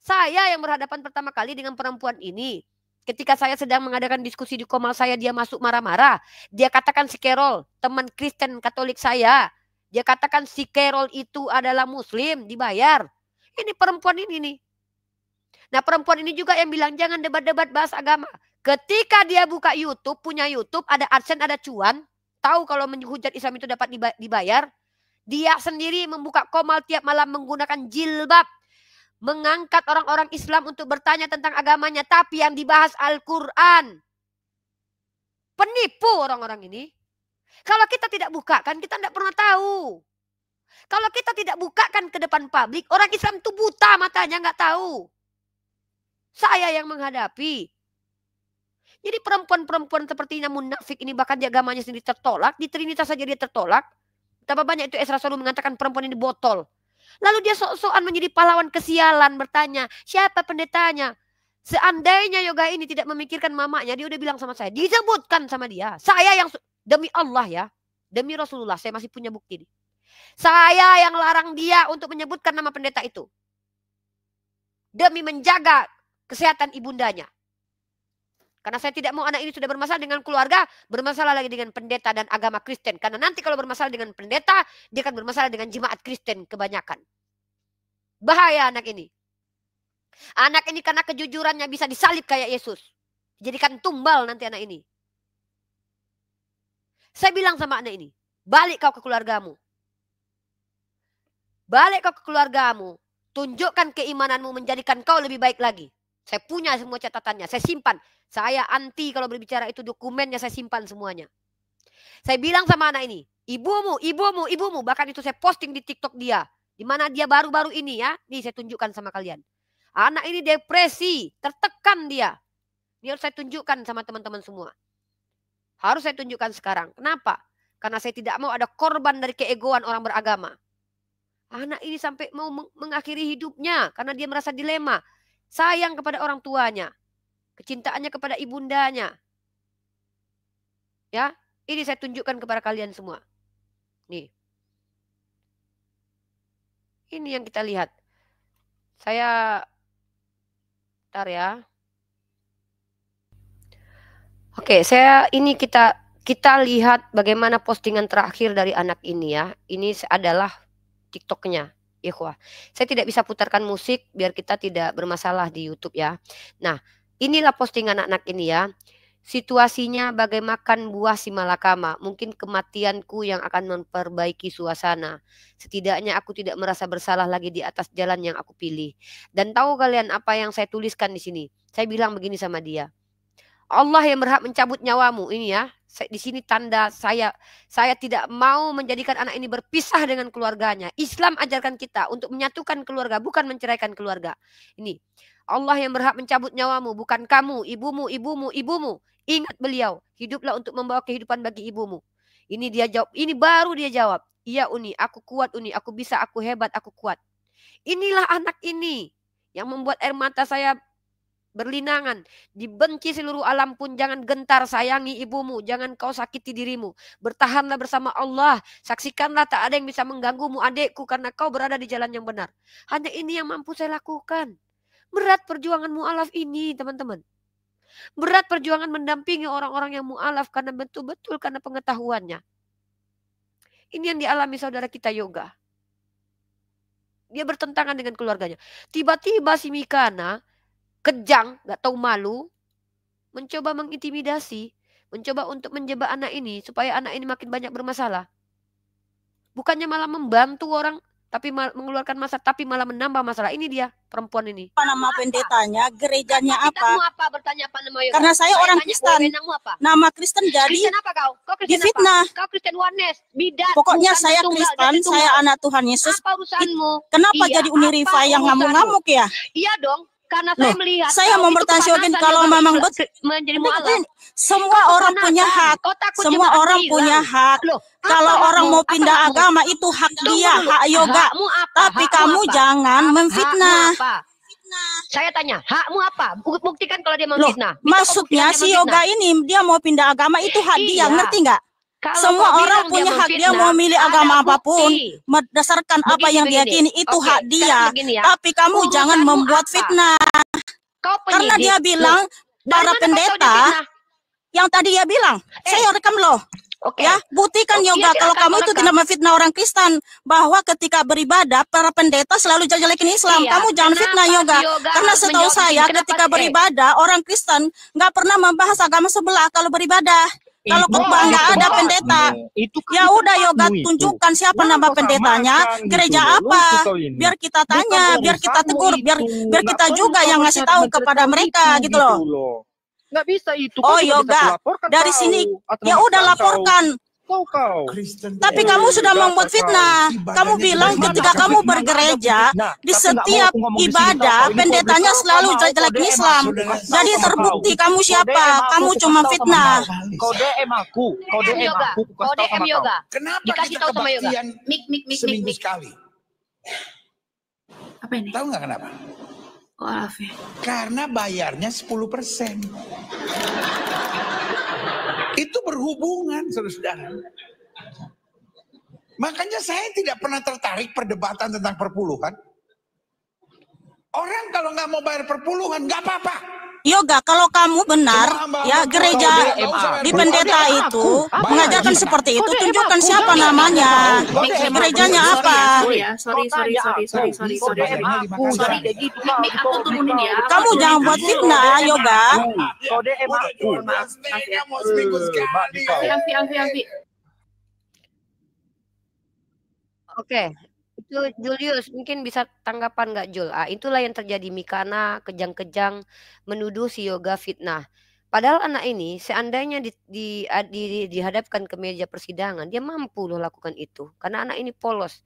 Saya yang berhadapan pertama kali dengan perempuan ini. Ketika saya sedang mengadakan diskusi di Komal saya, dia masuk marah-marah. Dia katakan si Carol, teman Kristen Katolik saya. Dia katakan si Carol itu adalah Muslim, dibayar. Ini perempuan ini nih. Nah perempuan ini juga yang bilang jangan debat-debat bahas agama. Ketika dia buka YouTube, punya YouTube, ada AdSense, ada cuan. Tahu kalau menghujat Islam itu dapat dibayar. Dia sendiri membuka Komal tiap malam menggunakan jilbab. Mengangkat orang-orang Islam untuk bertanya tentang agamanya. Tapi yang dibahas Al-Quran. Penipu orang-orang ini. Kalau kita tidak bukakan, kita tidak pernah tahu. Kalau kita tidak bukakan ke depan publik, orang Islam itu buta matanya, nggak tahu. Saya yang menghadapi. Jadi perempuan-perempuan sepertinya munafik ini bahkan di agamanya sendiri tertolak. Di Trinitas saja dia tertolak. Betapa banyak itu Esra selalu mengatakan perempuan ini botol. Lalu dia sok-sokan menjadi pahlawan kesialan bertanya, siapa pendetanya? Seandainya Yoga ini tidak memikirkan mamanya, dia udah bilang sama saya, disebutkan sama dia. Saya yang, demi Allah ya, demi Rasulullah, saya masih punya bukti nih. Saya yang larang dia untuk menyebutkan nama pendeta itu. Demi menjaga kesehatan ibundanya. Karena saya tidak mau anak ini sudah bermasalah dengan keluarga, bermasalah lagi dengan pendeta dan agama Kristen. Karena nanti kalau bermasalah dengan pendeta, dia akan bermasalah dengan jemaat Kristen kebanyakan. Bahaya anak ini. Anak ini karena kejujurannya bisa disalib kayak Yesus. Jadikan tumbal nanti anak ini. Saya bilang sama anak ini, balik kau ke keluargamu. Balik kau ke keluargamu. Tunjukkan keimananmu menjadikan kau lebih baik lagi. Saya punya semua catatannya, saya simpan. Saya anti kalau berbicara itu dokumennya saya simpan semuanya. Saya bilang sama anak ini, ibumu, ibumu, ibumu. Bahkan itu saya posting di TikTok dia. Di mana dia baru-baru ini ya. Nih saya tunjukkan sama kalian. Anak ini depresi, tertekan dia. Ini harus saya tunjukkan sama teman-teman semua. Harus saya tunjukkan sekarang. Kenapa? Karena saya tidak mau ada korban dari keegoan orang beragama. Anak ini sampai mau mengakhiri hidupnya karena dia merasa dilema. Sayang kepada orang tuanya. Kecintaannya kepada ibundanya. Ya, ini saya tunjukkan kepada kalian semua. Nih. Ini yang kita lihat. Saya bentar ya. Oke, kita lihat bagaimana postingan terakhir dari anak ini ya. Ini adalah TikToknya. Ikhwah. Saya tidak bisa putarkan musik biar kita tidak bermasalah di YouTube ya. Nah, inilah postingan anak ini ya. Situasinya bagai makan buah si malakama. Mungkin kematianku yang akan memperbaiki suasana. Setidaknya aku tidak merasa bersalah lagi di atas jalan yang aku pilih. Dan tahu kalian apa yang saya tuliskan di sini? Saya bilang begini sama dia. Allah yang berhak mencabut nyawamu. Ini ya. Di sini tanda saya tidak mau menjadikan anak ini berpisah dengan keluarganya. Islam ajarkan kita untuk menyatukan keluarga, bukan menceraikan keluarga. Ini Allah yang berhak mencabut nyawamu, bukan kamu, ibumu, ibumu, ibumu. Ingat beliau, hiduplah untuk membawa kehidupan bagi ibumu. Ini dia jawab, ini baru dia jawab. Iya Uni, aku kuat Uni, aku bisa, aku hebat, aku kuat. Inilah anak ini yang membuat air mata saya berlinangan. Dibenci seluruh alam pun jangan gentar, sayangi ibumu, jangan kau sakiti dirimu. Bertahanlah bersama Allah, saksikanlah tak ada yang bisa mengganggumu adikku karena kau berada di jalan yang benar. Hanya ini yang mampu saya lakukan. Berat perjuangan mu'alaf ini teman-teman. Berat perjuangan mendampingi orang-orang yang mu'alaf karena betul-betul karena pengetahuannya. Ini yang dialami saudara kita Yoga. Dia bertentangan dengan keluarganya. Tiba-tiba si Mikana kejang, gak tahu malu, mencoba mengintimidasi, mencoba untuk menjebak anak ini supaya anak ini makin banyak bermasalah. Bukannya malah membantu orang tapi mengeluarkan masa, tapi malah menambah masalah. Ini dia perempuan ini. Apa nama pendetanya, gerejanya Kamu apa? apa? Bertanya apa nama yoga? Karena saya orang tanya, Kristen. wewenangmu apa? Nama Kristen jadi Kristen apa kau? Kau Kristen difitnah. apa? Kau Kristen Oneness, bidat. Pokoknya bukan saya tunggal, Kristen, jadi saya tunggal. anak Tuhan Yesus. Apa urusanmu? Kenapa Iya, jadi Unirifa apa yang urusanmu? ngamuk-ngamuk ya? Iya dong, karena saya Loh, melihat saya kau mau itu bertanya kepanasan kalau yoga memang menjadi mualaf. semua Kau orang punya kepanasan. hak. Kau takut Semua jemaat orang hilang. punya hak. Loh, Kalau apa orang hakmu? mau Apa pindah hakmu? agama itu hak Tunggu dia, dulu. hak yoga. Hakmu apa? Tapi Hakmu kamu apa? jangan memfitnah. Hakmu apa? Saya tanya, hakmu apa? Buktikan kalau dia Loh, memfitnah. Bisa kau maksudnya buktikan si dia yoga memfitnah? ini dia mau pindah agama itu hak dia, Iya. ngerti nggak? Kalau Semua kau orang bilang punya hak dia memfitnah, mau milih ada agama apapun, bukti. berdasarkan apa yang dia yakini itu Oke, hak dia. sekarang begini ya. Tapi kamu jangan Urusanmu membuat apa? fitnah. Kau Karena penyidik. dia bilang Dari para mana kau tahu dia pendeta fitnah? yang tadi dia bilang, saya rekam loh. Oke. Ya, buktikan Oh, yoga iya, kalau silakan, kamu itu silakan. tidak memfitnah orang Kristen, bahwa ketika beribadah para pendeta selalu jelek-jelekin Islam. Iya, Kamu jangan kenapa fitnah yoga. si yoga Karena setahu menjawab saya begini? Kenapa ketika sih? beribadah orang Kristen nggak pernah membahas agama sebelah kalau beribadah. Kalau Itu khotbah nggak ada tempatmu. pendeta. Itu kan Ya di udah yoga tempatmu itu. tunjukkan siapa Jangan nama kau pendetanya, samakan gereja gitu loh, apa. lucu kau ini. Biar kita Bukan tanya, biar kita urusanmu tegur, biar itu. biar Nggak kita perlu juga kau yang ngasih tahu kepada mereka itu, gitu loh. Nggak bisa itu. Oh Kau juga bisa yoga, kulaporkan dari kau, sini atau ya udah memasukkan laporkan. Kau. Tapi kamu sudah membuat fitnah. Kamu bilang ketika kamu bergereja, di setiap ibadah pendetanya selalu jelek Islam. Jadi terbukti kamu siapa? Kamu cuma fitnah. Kau DM aku, kau DM yoga. aku, Kau DM yoga. Kenapa Dikasih kita tahu sama yoga. kebaktian Mik. seminggu sekali? Apa ini? Tahu nggak kenapa? Oh, Alaf ya. Karena bayarnya 10%. Itu berhubungan, saudara-saudara. Makanya saya tidak pernah tertarik perdebatan tentang perpuluhan. Orang kalau nggak mau bayar perpuluhan, nggak apa-apa. Yoga, kalau kamu benar, ya gereja di pendeta itu mengajarkan seperti itu, tunjukkan siapa namanya, gerejanya apa. Sorry. Mik, aku turunin ya. Kamu jangan buat fitnah, Yoga. Kau DM aku. Mau seminggu sekali. Amfi. Oke. Itu Julius mungkin bisa tanggapan nggak Jul? Itulah yang terjadi. Mikana kejang-kejang menuduh si yoga fitnah. Padahal anak ini seandainya dihadapkan ke meja persidangan, dia mampu loh lakukan itu. Karena anak ini polos.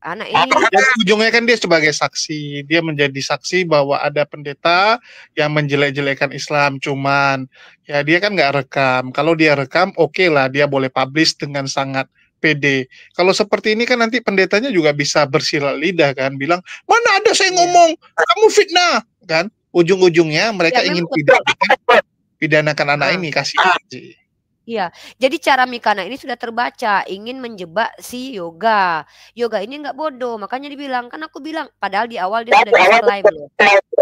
Anak ini Jadi ujungnya kan dia sebagai saksi. Dia menjadi saksi bahwa ada pendeta yang menjelek-jelekan Islam. Cuman ya dia kan nggak rekam. Kalau dia rekam oke lah, dia boleh publish dengan sangat PD. Kalau seperti ini kan nanti pendetanya juga bisa bersilat lidah kan, bilang mana ada saya ngomong kamu fitnah kan. Ujung-ujungnya mereka Ya, ingin memang pidanakan anak ini, kasihan sih. Iya, jadi cara Mikana ini sudah terbaca, ingin menjebak si yoga. Yoga ini nggak bodoh, makanya dibilang, kan aku bilang, padahal di awal dia sudah disclaim loh.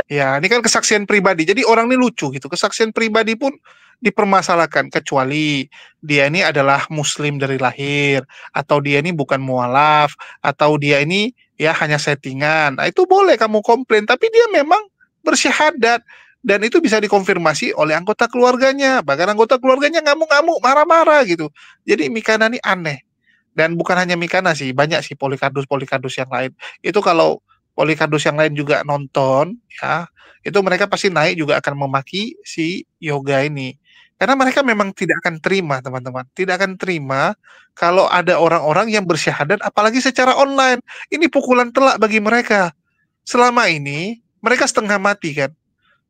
Ya, ini kan kesaksian pribadi. Jadi orang ini lucu gitu. Kesaksian pribadi pun dipermasalahkan, kecuali dia ini adalah muslim dari lahir, atau dia ini bukan mualaf, atau dia ini ya hanya settingan. Nah, itu boleh kamu komplain, tapi dia memang bersyahadat. Dan itu bisa dikonfirmasi oleh anggota keluarganya. Bahkan anggota keluarganya ngamuk-ngamuk, marah-marah gitu. Jadi Mikana ini aneh. Dan bukan hanya Mikana sih, banyak sih Polikardus yang lain. Itu kalau Polikardus yang lain juga nonton, ya, itu mereka pasti naik juga akan memaki si yoga ini. Karena mereka memang tidak akan terima, teman-teman. Tidak akan terima kalau ada orang-orang yang bersyahadat, apalagi secara online. Ini pukulan telak bagi mereka. Selama ini, mereka setengah mati kan.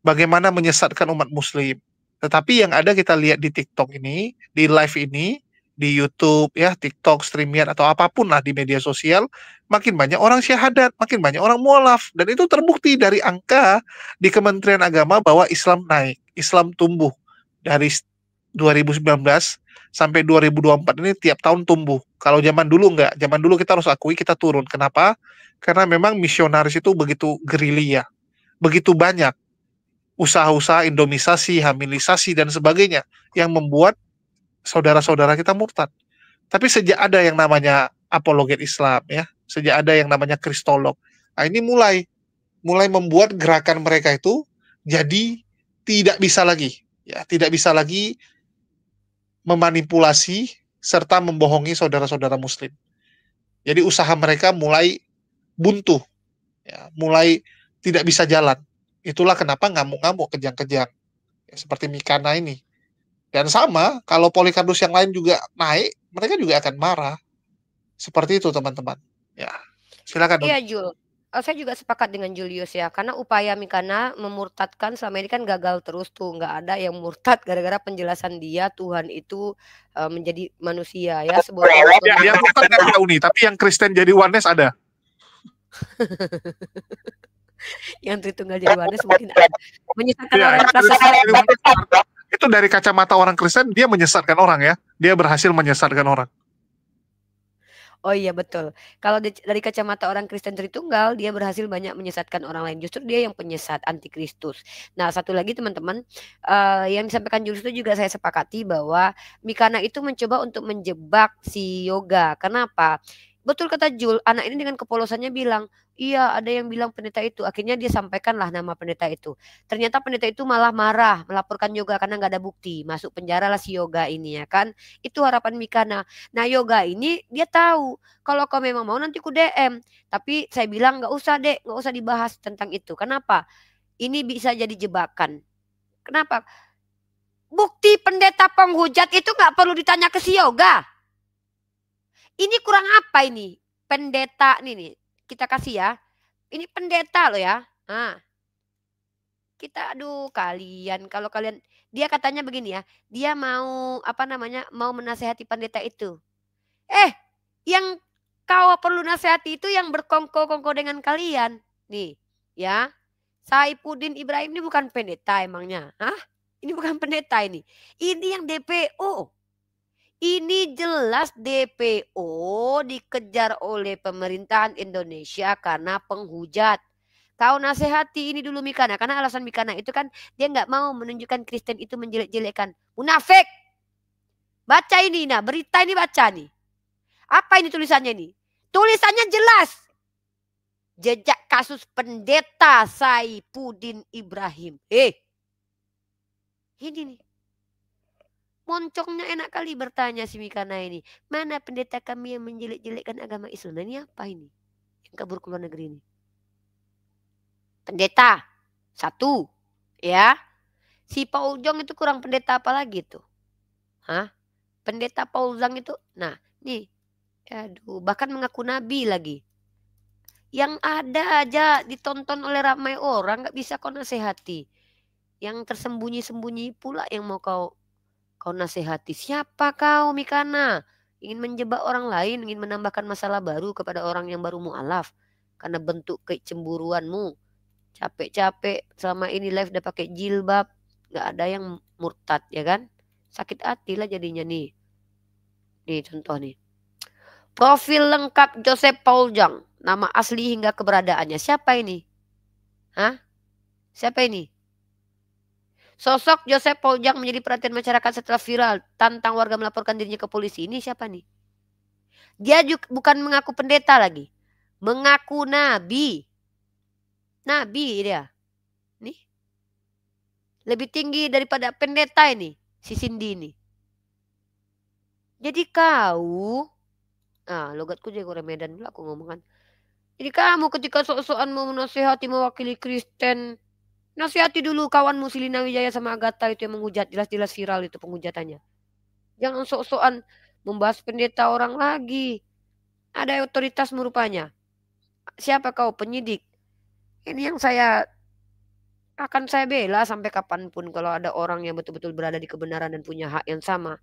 Bagaimana menyesatkan umat muslim. Tetapi yang ada kita lihat di TikTok ini, di live ini, di YouTube, ya, TikTok, StreamYard, atau apapun lah di media sosial, makin banyak orang syahadat, makin banyak orang mualaf. Dan itu terbukti dari angka di Kementerian Agama bahwa Islam naik, Islam tumbuh. Dari 2019 sampai 2024 ini tiap tahun tumbuh. Kalau zaman dulu enggak, zaman dulu kita harus akui kita turun. Kenapa? Karena memang misionaris itu begitu gerilya, begitu banyak usaha-usaha indomisasi, hamilisasi, dan sebagainya yang membuat saudara-saudara kita murtad. Tapi sejak ada yang namanya apologet Islam, ya, sejak ada yang namanya kristolog, nah ini mulai membuat gerakan mereka itu jadi tidak bisa lagi memanipulasi serta membohongi saudara-saudara muslim. Jadi usaha mereka mulai buntu, ya, mulai tidak bisa jalan. Itulah kenapa ngamuk-ngamuk, kejang-kejang, ya, seperti Mikana ini. Dan sama, kalau Polikarpus yang lain juga naik, mereka juga akan marah. Seperti itu teman-teman. Ya, silakan. Iya Jul, saya juga sepakat dengan Julius ya, karena upaya Mikana memurtadkan selama ini kan gagal terus tuh, nggak ada yang murtad gara-gara penjelasan dia Tuhan itu menjadi manusia ya. Sebuah Ya, yang murtad nggak tahu nih, tapi yang Kristen jadi Oneness ada. Yang Tritunggal jadi Oneness mungkin ada. Menyesatkan Ya, orang itu dari kacamata orang Kristen, dia menyesatkan orang ya. Dia berhasil menyesatkan orang. Oh iya betul. Kalau dari kacamata orang Kristen Tritunggal, dia berhasil banyak menyesatkan orang lain. Justru dia yang penyesat, antikristus. Nah, satu lagi teman-teman, yang disampaikan Julius itu juga saya sepakati bahwa Mikana itu mencoba untuk menjebak si Yoga. Kenapa? Betul kata Jul, anak ini dengan kepolosannya bilang, iya ada yang bilang pendeta itu. Akhirnya dia sampaikanlah nama pendeta itu. Ternyata pendeta itu malah marah, melaporkan Yoga karena nggak ada bukti. Masuk penjara lah si Yoga ini ya kan. Itu harapan Mikana. Nah Yoga ini dia tahu kalau kau memang mau nanti ku DM. Tapi saya bilang nggak usah dek, nggak usah dibahas tentang itu. Kenapa? Ini bisa jadi jebakan. Kenapa? Bukti pendeta penghujat itu nggak perlu ditanya ke si Yoga. Ini kurang apa ini? Pendeta nih. Kita kasih ya. Ini pendeta loh ya. Nah. Kita aduh kalian kalau kalian dia katanya begini ya. Dia mau mau menasehati pendeta itu. Yang kau perlu nasihati itu yang berkongko-kongko dengan kalian. Nih, ya. Saifuddin Ibrahim ini bukan pendeta emangnya. Hah? Ini bukan pendeta ini. Ini yang DPO. Ini jelas DPO dikejar oleh pemerintahan Indonesia karena penghujat. Kau nasihati ini dulu Mikana. Karena alasan Mikana itu kan dia nggak mau menunjukkan Kristen itu menjelek-jelekan. Munafik. Baca ini nah, berita ini baca nih. Apa ini tulisannya ini? Tulisannya jelas. Jejak kasus pendeta Saifuddin Ibrahim. Ini nih. Moncongnya enak kali bertanya si Mikana ini. Mana pendeta kami yang menjelek-jelekkan agama Islam? Nah, ini apa ini? Yang kabur ke luar negeri ini. Pendeta. Satu. Ya. Si Paul Jong itu kurang pendeta apa lagi tuh? Hah? Pendeta Paul Zhang itu. Nah, nih. Aduh, bahkan mengaku nabi lagi. Yang ada aja ditonton oleh ramai orang. Gak bisa kau nasihati. Yang tersembunyi-sembunyi pula yang mau kau nasihati. Siapa kau Mikana? Ingin menjebak orang lain, ingin menambahkan masalah baru kepada orang yang baru mu'alaf. Karena bentuk kecemburuanmu. Capek-capek selama ini live udah pakai jilbab. Gak ada yang murtad ya kan? Sakit hati lah jadinya nih. Nih contoh nih. Profil lengkap Joseph Paul Jang. Nama asli hingga keberadaannya. Siapa ini? Hah? Siapa ini? Sosok Joseph Paul Jang menjadi perhatian masyarakat setelah viral tantang warga melaporkan dirinya ke polisi. Ini siapa nih? Dia juga bukan mengaku pendeta lagi. Mengaku nabi. Nabi dia. Nih. Lebih tinggi daripada pendeta ini. Si Cindy ini. Jadi kau. Logatku jadi orang Medan dulu aku ngomong kan. Jadi kamu ketika sok-sokan mau menasihati mewakili Kristen. Nasihati dulu kawanmu Silina Wijaya sama Agatha itu yang menghujat. Jelas-jelas viral itu penghujatannya. Jangan sok-sokan membahas pendeta orang lagi. Ada otoritas rupanya. Siapa kau? Penyidik. Ini yang akan saya bela sampai kapanpun kalau ada orang yang betul-betul berada di kebenaran dan punya hak yang sama.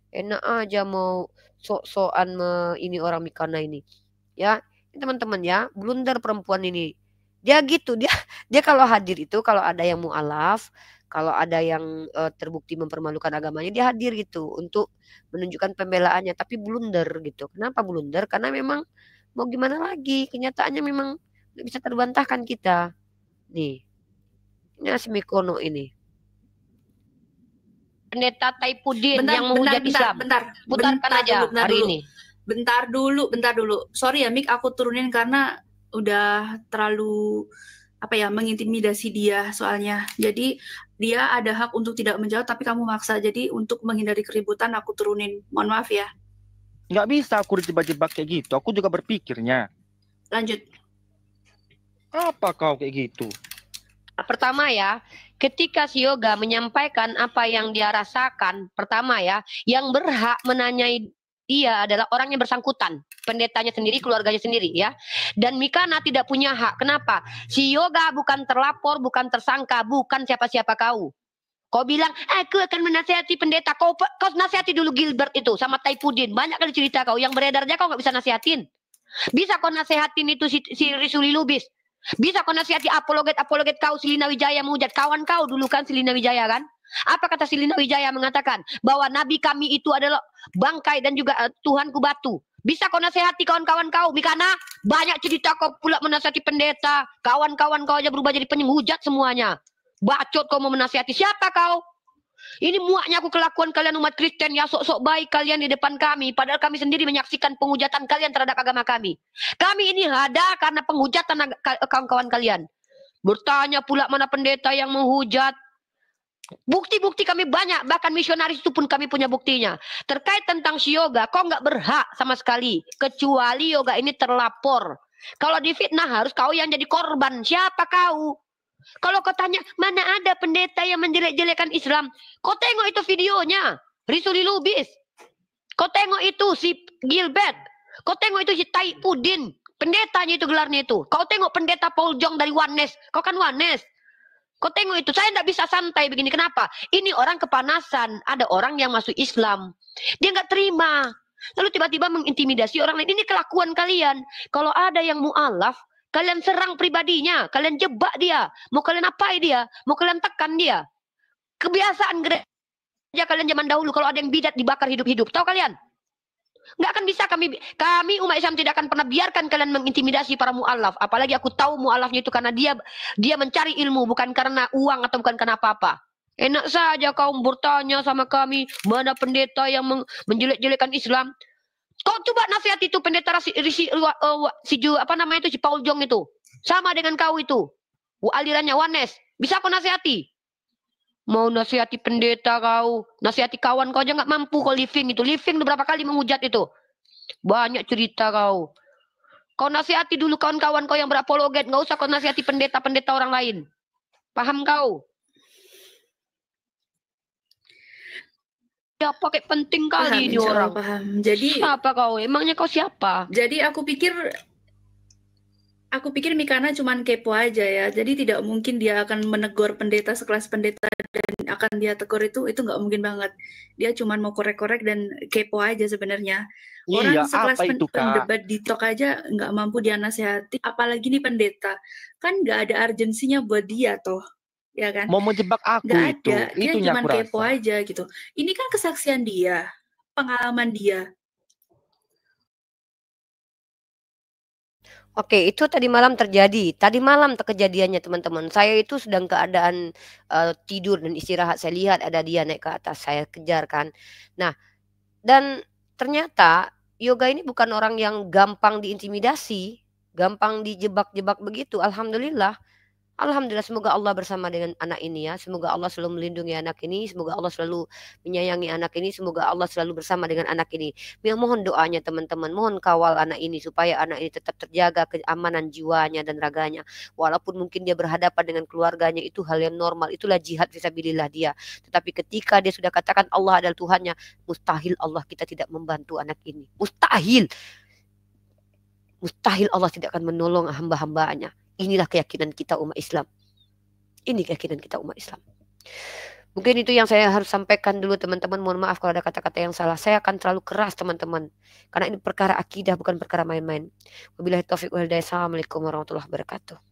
Enak aja mau sok-sokan ini orang Mikana ini. Ya, teman-teman ya, blunder perempuan ini. Dia gitu, dia kalau hadir itu kalau ada yang mu'alaf, kalau ada yang terbukti mempermalukan agamanya, dia hadir gitu untuk menunjukkan pembelaannya, tapi blunder gitu. Kenapa blunder? Karena memang mau gimana lagi, kenyataannya memang nggak bisa terbantahkan kita. Nih, ini Asmikono ini. Pendeta Saifuddin yang menghujat Islam. Putarkan aja hari ini. Bentar dulu. Sorry ya Mik, aku turunin karena udah terlalu mengintimidasi dia soalnya. Jadi dia ada hak untuk tidak menjawab tapi kamu maksa. Jadi untuk menghindari keributan aku turunin. Mohon maaf ya. Nggak bisa aku dijebak-jebak kayak gitu. Aku juga berpikirnya. Lanjut. Apa kau kayak gitu? Pertama ya, ketika si Yoga menyampaikan apa yang dia rasakan, pertama ya, yang berhak menanyai dia adalah orang yang bersangkutan, pendetanya sendiri, keluarganya sendiri ya. Dan Mikana tidak punya hak. Kenapa? Si Yoga bukan terlapor, bukan tersangka, bukan siapa-siapa kau. Kau bilang, aku akan menasihati pendeta. Kau nasihati dulu Gilbert itu sama Taipudin. Banyak kali cerita kau. Yang beredar aja kau nggak bisa nasihatin. Bisa kau nasihatin itu si Risuli Lubis. Bisa kau nasihati apologet kau Silina Wijaya menghujat. Kawan kau dulu kan Silina Wijaya kan? Apa kata Silina Wijaya mengatakan? Bahwa nabi kami itu adalah bangkai dan juga Tuhanku batu. Bisa kau nasihati kawan-kawan kau. Mikana banyak cerita kau pula menasihati pendeta. Kawan-kawan kau aja berubah jadi penghujat semuanya. Bacot kau mau menasihati. Siapa kau? Ini muaknya aku kelakuan kalian umat Kristen ya, sok-sok baik kalian di depan kami. Padahal kami sendiri menyaksikan penghujatan kalian terhadap agama kami. Kami ini ada karena penghujatan kawan-kawan kalian. Bertanya pula mana pendeta yang menghujat. Bukti-bukti kami banyak, bahkan misionaris itu pun kami punya buktinya. Terkait tentang si Yoga, kau nggak berhak sama sekali. Kecuali Yoga ini terlapor. Kalau difitnah harus kau yang jadi korban. Siapa kau? Kalau kau tanya, mana ada pendeta yang menjelek-jelekan Islam? Kau tengok itu videonya. Risuli Lubis. Kau tengok itu si Gilbert. Kau tengok itu si Taipudin. Pendetanya itu gelarnya itu. Kau tengok pendeta Paul Jong dari Wanes. Kau kan Wanes. Kau tengok itu. Saya tidak bisa santai begini. Kenapa? Ini orang kepanasan. Ada orang yang masuk Islam. Dia nggak terima. Lalu tiba-tiba mengintimidasi orang lain. Ini kelakuan kalian. Kalau ada yang mu'alaf, kalian serang pribadinya, kalian jebak dia, mau kalian apai dia, mau kalian tekan dia. Kebiasaan gereja kalian zaman dahulu, kalau ada yang bidat dibakar hidup-hidup, tahu kalian? Nggak akan bisa kami umat Islam tidak akan pernah biarkan kalian mengintimidasi para mu'alaf. Apalagi aku tahu mu'alafnya itu karena dia mencari ilmu, bukan karena uang atau bukan karena apa-apa. Enak saja kaum bertanya sama kami, mana pendeta yang menjelek-jelekan Islam. Kau coba nasihat itu pendeta si Paul Jong itu. Sama dengan kau itu. Alirannya Wanes. Bisa kau nasihati? Mau nasihati pendeta kau. Nasihati kawan kau aja nggak mampu kau living itu. Living berapa kali menghujat itu. Banyak cerita kau. Kau nasihati dulu kawan-kawan kau yang berapologet. Nggak usah kau nasihati pendeta-pendeta orang lain. Paham kau? Ya pakai penting kali ini orang. Paham. Jadi siapa kau? Emangnya kau siapa? Jadi aku pikir Mikana cuman kepo aja ya. Jadi tidak mungkin dia akan menegur pendeta sekelas pendeta dan akan dia tegur itu nggak mungkin banget. Dia cuman mau korek-korek dan kepo aja sebenarnya. Orang sekelas pendebat di talk aja nggak mampu dia nasihati, apalagi nih pendeta. Kan nggak ada urgensinya buat dia toh. Ya kan? Mau menjebak aku nggak itu. Ada. Dia cuma kepo aja gitu. Ini kan kesaksian dia, pengalaman dia. Oke, itu tadi malam terjadi. Tadi malam kejadiannya teman-teman. Saya itu sedang keadaan tidur dan istirahat. Saya lihat ada dia naik ke atas. Saya kejar kan. Nah, dan ternyata Yoga ini bukan orang yang gampang diintimidasi, gampang dijebak-jebak begitu. Alhamdulillah. Alhamdulillah, semoga Allah bersama dengan anak ini ya. Semoga Allah selalu melindungi anak ini. Semoga Allah selalu menyayangi anak ini. Semoga Allah selalu bersama dengan anak ini. Mohon doanya teman-teman. Mohon kawal anak ini supaya anak ini tetap terjaga keamanan jiwanya dan raganya. Walaupun mungkin dia berhadapan dengan keluarganya, itu hal yang normal. Itulah jihad fisabilillah dia. Tetapi ketika dia sudah katakan Allah adalah Tuhannya, mustahil Allah kita tidak membantu anak ini. Mustahil. Mustahil Allah tidak akan menolong hamba-hambanya. Inilah keyakinan kita umat Islam. Ini keyakinan kita umat Islam. Mungkin itu yang saya harus sampaikan dulu teman-teman. Mohon maaf kalau ada kata-kata yang salah. Saya akan terlalu keras teman-teman. Karena ini perkara akidah bukan perkara main-main. Wabillahi taufiq wal hidayah. Assalamualaikum warahmatullahi wabarakatuh.